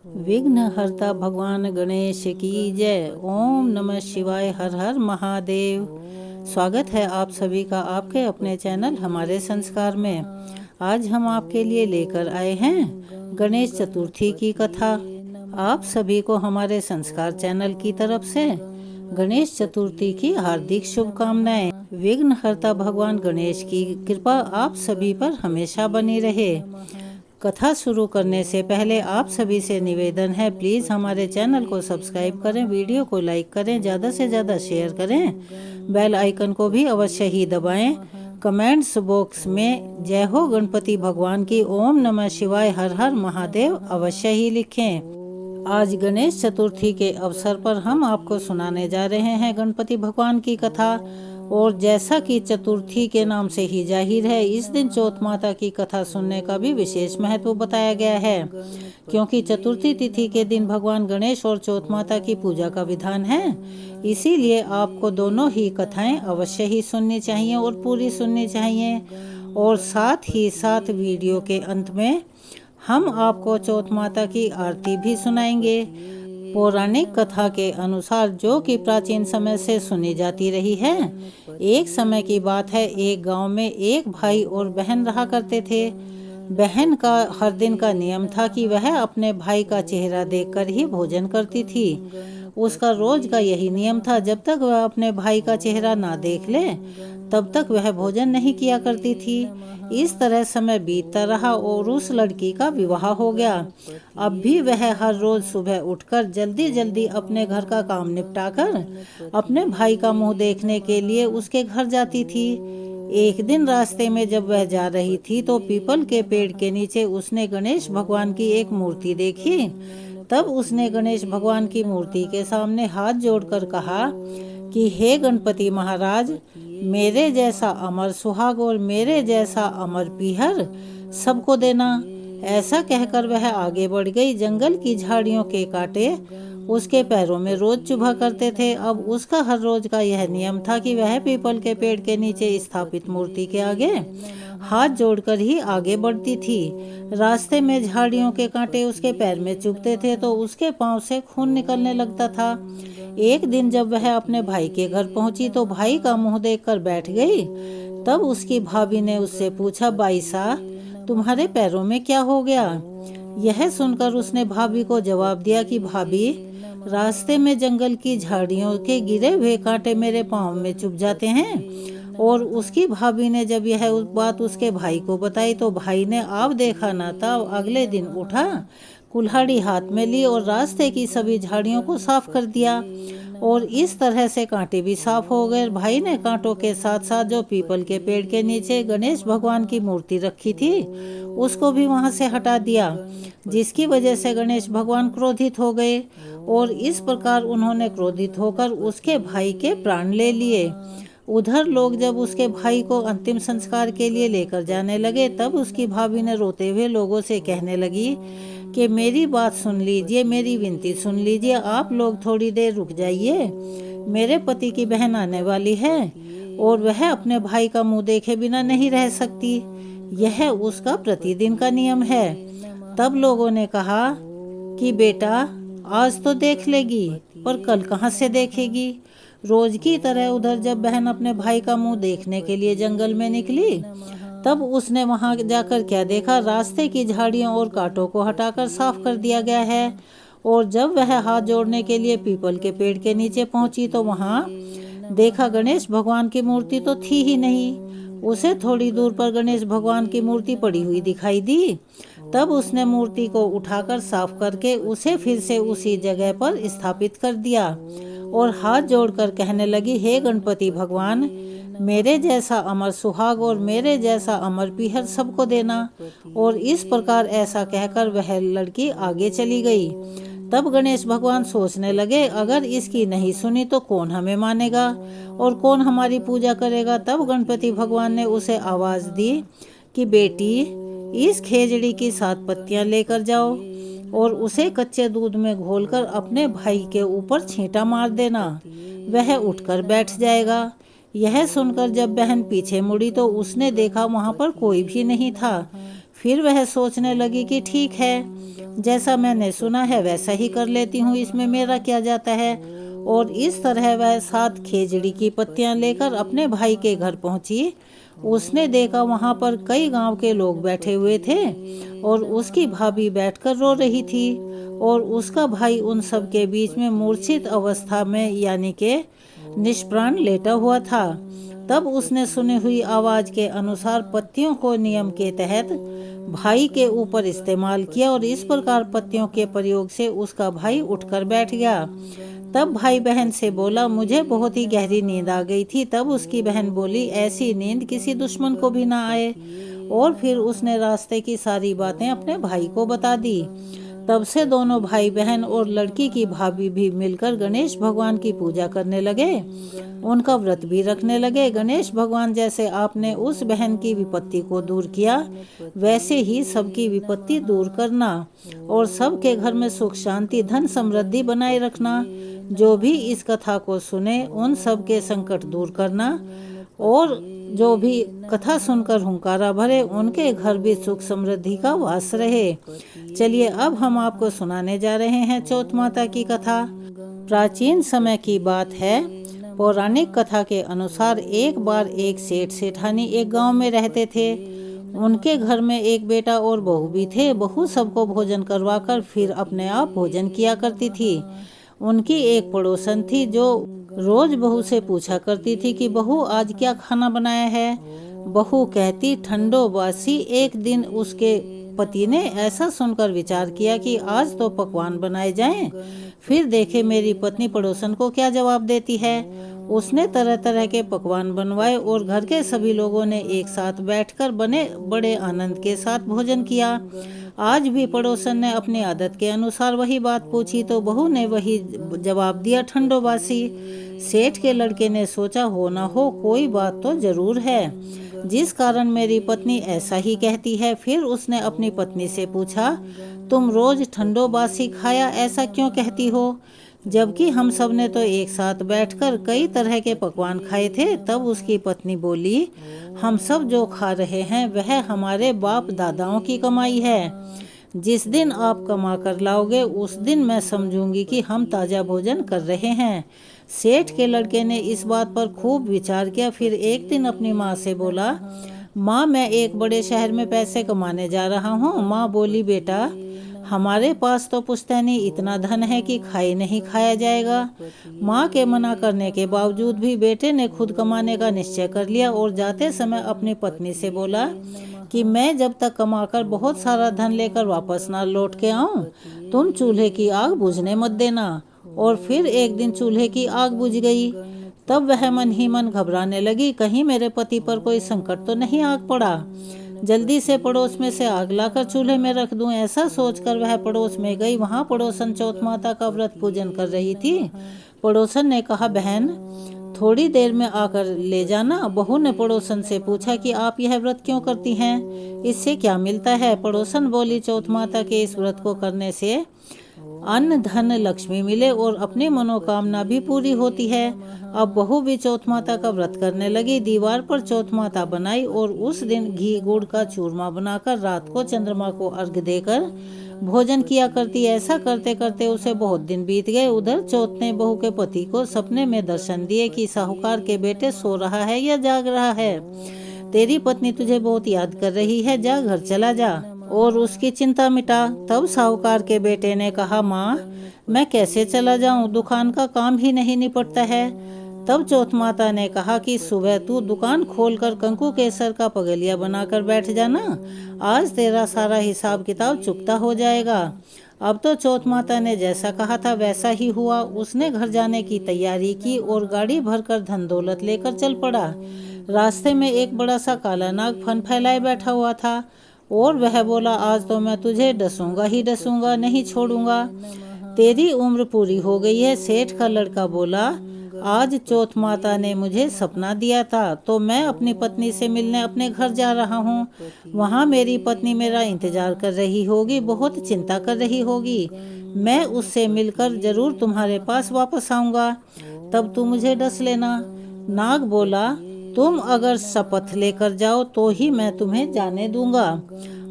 विघ्नहर्ता भगवान गणेश की जय। ओम नमः शिवाय। हर हर महादेव। स्वागत है आप सभी का आपके अपने चैनल हमारे संस्कार में। आज हम आपके लिए लेकर आए हैं गणेश चतुर्थी की कथा। आप सभी को हमारे संस्कार चैनल की तरफ से गणेश चतुर्थी की हार्दिक शुभकामनाएं। विघ्नहर्ता भगवान गणेश की कृपा आप सभी पर हमेशा बनी रहे। कथा शुरू करने से पहले आप सभी से निवेदन है, प्लीज़ हमारे चैनल को सब्सक्राइब करें, वीडियो को लाइक करें, ज़्यादा से ज़्यादा शेयर करें, बेल आइकन को भी अवश्य ही दबाएं। कमेंट्स बॉक्स में जय हो गणपति भगवान की, ओम नमः शिवाय, हर हर महादेव अवश्य ही लिखें। आज गणेश चतुर्थी के अवसर पर हम आपको सुनाने जा रहे हैं गणपति भगवान की कथा। और जैसा कि चतुर्थी के नाम से ही जाहिर है, इस दिन चौथ माता की कथा सुनने का भी विशेष महत्व बताया गया है, क्योंकि चतुर्थी तिथि के दिन भगवान गणेश और चौथ माता की पूजा का विधान है। इसीलिए आपको दोनों ही कथाएं अवश्य ही सुननी चाहिए और पूरी सुननी चाहिए। और साथ ही साथ वीडियो के अंत में हम आपको चौथ माता की आरती भी सुनाएंगे। पौराणिक कथा के अनुसार, जो कि प्राचीन समय से सुनी जाती रही है, एक समय की बात है, एक गांव में एक भाई और बहन रहा करते थे। बहन का हर दिन का नियम था कि वह अपने भाई का चेहरा देखकर ही भोजन करती थी। उसका रोज का यही नियम था, जब तक वह अपने भाई का चेहरा ना देख ले तब तक वह भोजन नहीं किया करती थी। इस तरह समय बीतता रहा और उस लड़की का विवाह हो गया। अब भी वह हर रोज सुबह उठकर जल्दी जल्दी अपने घर का काम निपटाकर अपने भाई का मुंह देखने के लिए उसके घर जाती थी। एक दिन रास्ते में जब वह जा रही थी तो पीपल के पेड़ के नीचे उसने गणेश भगवान की एक मूर्ति देखी। तब उसने गणेश भगवान की मूर्ति के सामने हाथ जोड़कर कहा कि हे गणपति महाराज, मेरे जैसा अमर सुहाग और मेरे जैसा अमर पीहर सबको देना। ऐसा कहकर वह आगे बढ़ गई। जंगल की झाड़ियों के कांटे उसके पैरों में रोज चुभा करते थे। अब उसका हर रोज का यह नियम था कि वह पीपल के पेड़ के नीचे स्थापित मूर्ति के आगे हाथ जोड़कर ही आगे बढ़ती थी। रास्ते में झाड़ियों के कांटे उसके पैर में चुभते थे तो उसके पांव से खून निकलने लगता था। एक दिन जब वह अपने भाई के घर पहुंची तो भाई का मुंह देखकर बैठ गई। तब उसकी भाभी ने उससे पूछा, बाईसा, तुम्हारे पैरों में क्या हो गया? यह सुनकर उसने भाभी को जवाब दिया कि भाभी, रास्ते में जंगल की झाड़ियों के गिरे हुए कांटे मेरे पाँव में चुभ जाते हैं। और उसकी भाभी ने जब यह बात उसके भाई को बताई तो भाई ने अब देखा ना था, अगले दिन उठा, कुल्हाड़ी हाथ में ली और रास्ते की सभी झाड़ियों को साफ कर दिया। और इस तरह से कांटे भी साफ हो गए। भाई ने कांटों के साथ साथ जो पीपल के पेड़ के नीचे गणेश भगवान की मूर्ति रखी थी उसको भी वहां से हटा दिया, जिसकी वजह से गणेश भगवान क्रोधित हो गए। और इस प्रकार उन्होंने क्रोधित होकर उसके भाई के प्राण ले लिए। उधर लोग जब उसके भाई को अंतिम संस्कार के लिए लेकर जाने लगे तब उसकी भाभी ने रोते हुए लोगों से कहने लगी कि मेरी बात सुन लीजिए, मेरी विनती सुन लीजिए, आप लोग थोड़ी देर रुक जाइए। मेरे पति की बहन आने वाली है और वह अपने भाई का मुंह देखे बिना नहीं रह सकती। यह उसका प्रतिदिन का नियम है। तब लोगों ने कहा कि बेटा, आज तो देख लेगी पर कल कहाँ से देखेगी? रोज की तरह उधर जब बहन अपने भाई का मुंह देखने के लिए जंगल में निकली तब उसने वहां जाकर क्या देखा, रास्ते की झाड़ियों और कांटों को हटाकर साफ कर दिया गया है। और जब वह हाथ जोड़ने के लिए पीपल के पेड़ के नीचे पहुंची तो वहां देखा गणेश भगवान की मूर्ति तो थी ही नहीं। उसे थोड़ी दूर पर गणेश भगवान की मूर्ति पड़ी हुई दिखाई दी। तब उसने मूर्ति को उठाकर साफ करके उसे फिर से उसी जगह पर स्थापित कर दिया और हाथ जोड़कर कहने लगी, हे गणपति भगवान, मेरे जैसा अमर सुहाग और मेरे जैसा अमर पीहर सबको देना। और इस प्रकार ऐसा कहकर वह लड़की आगे चली गई। तब गणेश भगवान सोचने लगे, अगर इसकी नहीं सुनी तो कौन हमें मानेगा और कौन हमारी पूजा करेगा। तब गणपति भगवान ने उसे आवाज दी कि बेटी, इस खेजड़ी की 7 पत्तियां लेकर जाओ और उसे कच्चे दूध में घोलकर अपने भाई के ऊपर छींटा मार देना, वह उठकर बैठ जाएगा। यह सुनकर जब बहन पीछे मुड़ी तो उसने देखा वहां पर कोई भी नहीं था। फिर वह सोचने लगी कि ठीक है, जैसा मैंने सुना है वैसा ही कर लेती हूँ, इसमें मेरा क्या जाता है। और इस तरह वह 7 खेजड़ी की पत्तियां लेकर अपने भाई के घर पहुंची। उसने देखा वहां पर कई गांव के लोग बैठे हुए थे और उसकी भाभी बैठकर रो रही थी और उसका भाई उन सब के बीच में मूर्छित अवस्था में यानी के निष्प्राण लेटा हुआ था। तब उसने सुनी हुई आवाज के अनुसार पत्तियों को नियम के तहत भाई के ऊपर इस्तेमाल किया और इस प्रकार पत्तियों के प्रयोग से उसका भाई उठकर बैठ गया। तब भाई बहन से बोला, मुझे बहुत ही गहरी नींद आ गई थी। तब उसकी बहन बोली, ऐसी नींद किसी दुश्मन को भी ना आए। और फिर उसने रास्ते की सारी बातें अपने भाई को बता दी। तब से दोनों भाई बहन और लड़की की भाभी भी मिलकर गणेश भगवान की पूजा करने लगे, उनका व्रत भी रखने लगे। गणेश भगवान, जैसे आपने उस बहन की विपत्ति को दूर किया, वैसे ही सबकी विपत्ति दूर करना और सबके घर में सुख शांति धन समृद्धि बनाए रखना। जो भी इस कथा को सुने उन सब के संकट दूर करना और जो भी कथा सुनकर हुंकारा भरे उनके घर भी सुख समृद्धि का वास रहे। चलिए अब हम आपको सुनाने जा रहे हैं चौथ माता की कथा। प्राचीन समय की बात है। पौराणिक कथा के अनुसार एक बार एक सेठ सेठानी एक गांव में रहते थे। उनके घर में एक बेटा और बहू भी थे। बहू सबको भोजन करवाकर फिर अपने आप भोजन किया करती थी। उनकी एक पड़ोसन थी जो रोज बहू से पूछा करती थी कि बहू आज क्या खाना बनाया है। बहू कहती ठंडो बासी। एक दिन उसके पति ने ऐसा सुनकर विचार किया कि आज तो पकवान बनाए जाएं, फिर देखे मेरी पत्नी पड़ोसन को क्या जवाब देती है। उसने तरह तरह के पकवान बनवाए और घर के सभी लोगों ने एक साथ बैठकर बड़े आनंद के साथ भोजन किया। आज भी पड़ोसन ने अपनी आदत के अनुसार वही बात पूछी तो बहू ने वही जवाब दिया, ठंडो बासी। सेठ के लड़के ने सोचा, हो ना हो कोई बात तो जरूर है जिस कारण मेरी पत्नी ऐसा ही कहती है। फिर उसने अपनी पत्नी से पूछा, तुम रोज ठंडो बासी खाया ऐसा क्यों कहती हो, जबकि हम सब ने तो एक साथ बैठकर कई तरह के पकवान खाए थे। तब उसकी पत्नी बोली, हम सब जो खा रहे हैं वह हमारे बाप दादाओं की कमाई है। जिस दिन आप कमा कर लाओगे उस दिन मैं समझूंगी कि हम ताज़ा भोजन कर रहे हैं। सेठ के लड़के ने इस बात पर खूब विचार किया। फिर एक दिन अपनी माँ से बोला, माँ मैं एक बड़े शहर में पैसे कमाने जा रहा हूँ। माँ बोली, बेटा हमारे पास तो पुश्तैनी इतना धन है कि खाए नहीं खाया जाएगा। माँ के मना करने के बावजूद भी बेटे ने खुद कमाने का निश्चय कर लिया और जाते समय अपनी पत्नी से बोला कि मैं जब तक कमाकर बहुत सारा धन लेकर वापस ना लौट के आऊं, तुम चूल्हे की आग बुझने मत देना। और फिर एक दिन चूल्हे की आग बुझ गई। तब वह मन ही मन घबराने लगी, कहीं मेरे पति पर कोई संकट तो नहीं आ पड़ा। जल्दी से पड़ोस में से आग लाकर चूल्हे में रख दूं। ऐसा सोचकर वह पड़ोस में गई। वहां पड़ोसन चौथ माता का व्रत पूजन कर रही थी। पड़ोसन ने कहा, बहन थोड़ी देर में आकर ले जाना। बहू ने पड़ोसन से पूछा कि आप यह व्रत क्यों करती हैं, इससे क्या मिलता है। पड़ोसन बोली, चौथ माता के इस व्रत को करने से अन्न धन लक्ष्मी मिले और अपनी मनोकामना भी पूरी होती है। अब बहू भी चौथ माता का व्रत करने लगी। दीवार पर चौथ माता बनाई और उस दिन घी गुड़ का चूरमा बनाकर रात को चंद्रमा को अर्घ्य देकर भोजन किया करती। ऐसा करते करते उसे बहुत दिन बीत गए। उधर चौथ ने बहू के पति को सपने में दर्शन दिए कि साहूकार के बेटे सो रहा है या जाग रहा है। तेरी पत्नी तुझे बहुत याद कर रही है, जा घर चला जा और उसकी चिंता मिटा। तब साहूकार के बेटे ने कहा, माँ मैं कैसे चला जाऊं, दुकान का काम ही नहीं निपटता है। तब चौथ माता ने कहा कि सुबह तू दुकान खोलकर कंकु केसर का पगलिया बनाकर बैठ जाना, आज तेरा सारा हिसाब किताब चुकता हो जाएगा। अब तो चौथ माता ने जैसा कहा था वैसा ही हुआ। उसने घर जाने की तैयारी की और गाड़ी भरकर धन दौलत लेकर चल पड़ा। रास्ते में एक बड़ा सा काला नाग फन फैलाए बैठा हुआ था और वह बोला, आज तो मैं तुझे डसूंगा ही डसूंगा, नहीं छोड़ूंगा। तेरी उम्र पूरी हो गई है। सेठ का लड़का बोला, आज चौथ माता ने मुझे सपना दिया था तो मैं अपनी पत्नी से मिलने अपने घर जा रहा हूँ। वहाँ मेरी पत्नी मेरा इंतजार कर रही होगी, बहुत चिंता कर रही होगी। मैं उससे मिलकर जरूर तुम्हारे पास वापस आऊँगा, तब तू मुझे डस लेना। नाग बोला, तुम अगर शपथ लेकर जाओ तो ही मैं तुम्हें जाने दूंगा।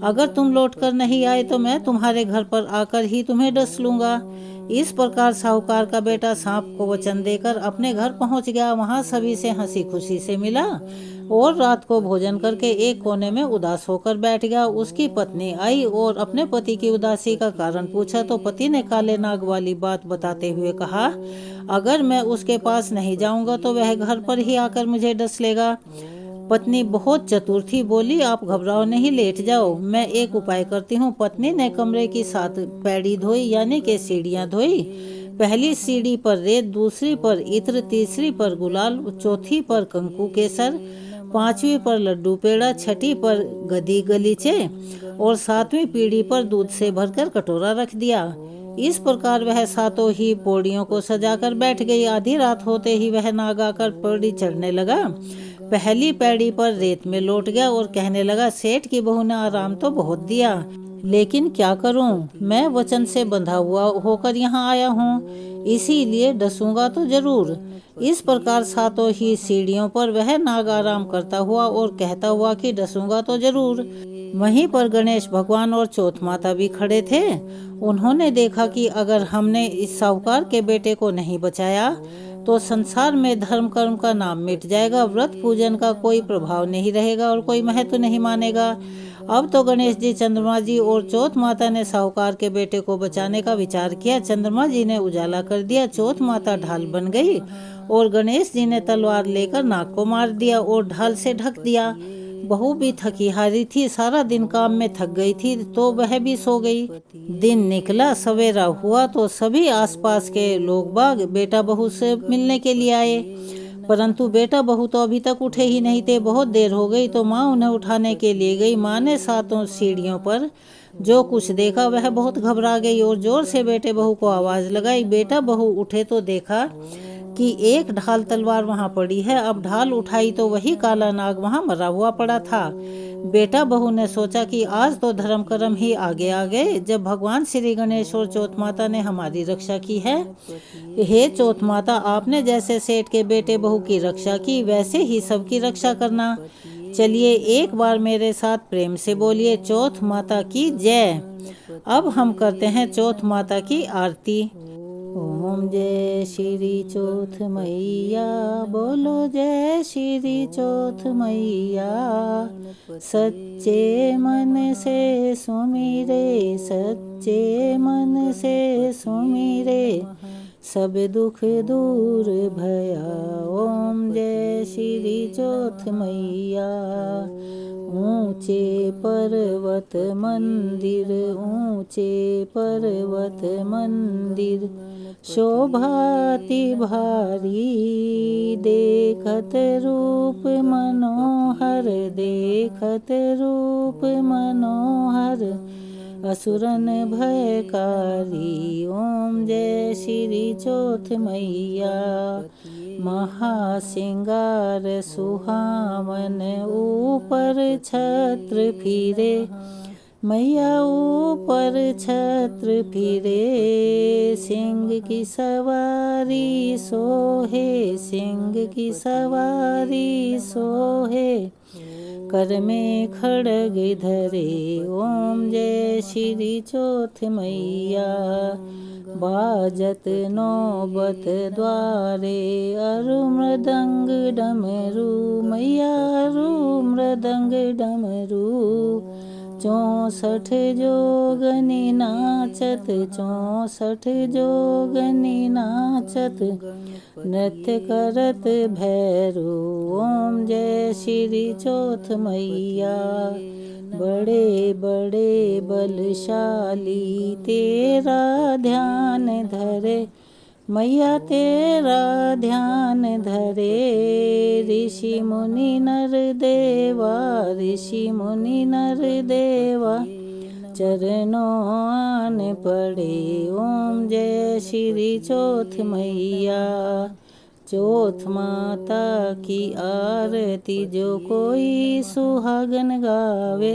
अगर तुम लौटकर नहीं आए तो मैं तुम्हारे घर पर आकर ही तुम्हें डस लूंगा। इस प्रकार साहूकार का बेटा सांप को वचन देकर अपने घर पहुंच गया। वहां सभी से हंसी खुशी से मिला और रात को भोजन करके एक कोने में उदास होकर बैठ गया। उसकी पत्नी आई और अपने पति की उदासी का कारण पूछा तो पति ने काले नाग वाली बात बताते हुए कहा, अगर मैं उसके पास नहीं जाऊंगा तो वह घर पर ही आकर मुझे डस लेगा। पत्नी बहुत चतुर थी, बोली, आप घबराओ नहीं, लेट जाओ, मैं एक उपाय करती हूँ। पत्नी ने कमरे की 7 पैड़ी धोई, यानी कि सीढ़ियाँ धोई। पहली सीढ़ी पर रेत, दूसरी पर इत्र, तीसरी पर गुलाल, चौथी पर कंकु केसर, 5वीं पर लड्डू पेड़ा, 6ठी पर गदी गलीचे और 7वीं पीढ़ी पर दूध से भरकर कटोरा रख दिया। इस प्रकार वह 7 ही पौड़ियों को सजाकर बैठ गई। आधी रात होते ही वह नाग आकर पौड़ी चढ़ने लगा। पहली पैड़ी पर रेत में लौट गया और कहने लगा, सेठ की बहू ने आराम तो बहुत दिया, लेकिन क्या करूं, मैं वचन से बंधा हुआ होकर यहाँ आया हूँ, इसीलिए डसूंगा तो जरूर। इस प्रकार 7 ही सीढ़ियों पर वह नाग आराम करता हुआ और कहता हुआ कि डसूंगा तो जरूर। वहीं पर गणेश भगवान और चौथ माता भी खड़े थे। उन्होंने देखा कि अगर हमने इस साहूकार के बेटे को नहीं बचाया तो संसार में धर्म कर्म का नाम मिट जाएगा, व्रत पूजन का कोई प्रभाव नहीं रहेगा और कोई महत्व नहीं मानेगा। अब तो गणेश जी, चंद्रमा जी और चौथ माता ने साहूकार के बेटे को बचाने का विचार किया। चंद्रमा जी ने उजाला कर दिया, चौथ माता ढाल बन गई और गणेश जी ने तलवार लेकर नाग को मार दिया और ढाल से ढक दिया। बहू भी थकी हारी थी, सारा दिन काम में थक गई थी तो वह भी सो गई। दिन निकला, सवेरा हुआ तो सभी आसपास के लोग बाग बेटा बहू से मिलने के लिए आए, परंतु बेटा बहू तो अभी तक उठे ही नहीं थे। बहुत देर हो गई तो माँ उन्हें उठाने के लिए गई। माँ ने 7 सीढ़ियों पर जो कुछ देखा वह बहुत घबरा गई और जोर से बेटे बहू को आवाज लगाई। बेटा बहू उठे तो देखा कि एक ढाल तलवार वहां पड़ी है। अब ढाल उठाई तो वही काला नाग वहां मरा हुआ पड़ा था। बेटा बहू ने सोचा कि आज तो धर्म कर्म ही आगे आ गए, जब भगवान श्री गणेश और चौथ माता ने हमारी रक्षा की है। हे चौथ माता, आपने जैसे सेठ के बेटे बहू की रक्षा की वैसे ही सबकी रक्षा करना। चलिए एक बार मेरे साथ प्रेम से बोलिए, चौथ माता की जय। अब हम करते हैं चौथ माता की आरती। ओम जय श्री चौथ मैया, बोलो जय श्री चौथ मैया। सच्चे मन से सुमिरे, सच्चे मन से सुमिरे, सब दुख दूर भया। ओम जय श्री चौथ मैया। ऊंचे पर्वत मंदिर, ऊंचे पर्वत मंदिर, शोभाति भारी, देखत रूप मनोहर, देखत रूप मनोहर, असुरन भयकारी। ओम जय श्री चौथ मैया। महासिंगार सुहावन, ऊपर छत्र फिरे, मैया ऊपर छत्र फिरे, सिंह की सवारी सोहे, सिंह की सवारी सोहे, कर में खड़ग धरे। ओम जय श्री चौथ मैया। बाजत नौबत द्वारे, अरु मृदंग डमरू, मैया अरु मृदंग डमरू, 64 जोगनी नाचत, 64 जोगनी नाचत, नृत्य करत भैरू। ओम जय श्री चौथ मैया। बड़े बड़े बलशाली तेरा ध्यान धरे, मैया तेरा ध्यान धरे, ऋषि मुनि नर देवा, ऋषि मुनि नर देवा, चरणों आन पड़े। ओम जय श्री चौथ मैया। चौथ माता की आरती जो कोई सुहागन गावे,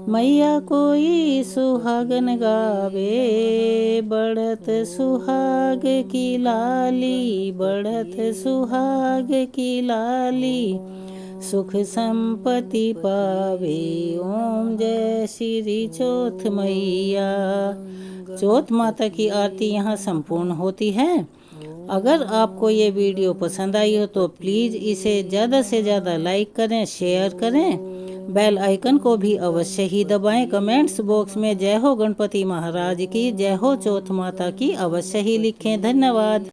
मैया कोई सुहागन गावे, बढ़त सुहाग की लाली, बढ़त सुहाग की लाली, सुख संपत्ति पावे। ओम जय श्री चौथ मैया। चौथ माता की आरती यहाँ संपूर्ण होती है। अगर आपको ये वीडियो पसंद आई हो तो प्लीज़ इसे ज़्यादा से ज़्यादा लाइक करें, शेयर करें। बेल आइकन को भी अवश्य ही दबाएं। कमेंट्स बॉक्स में जय हो गणपति महाराज की, जय हो चौथ माता की अवश्य ही लिखें। धन्यवाद।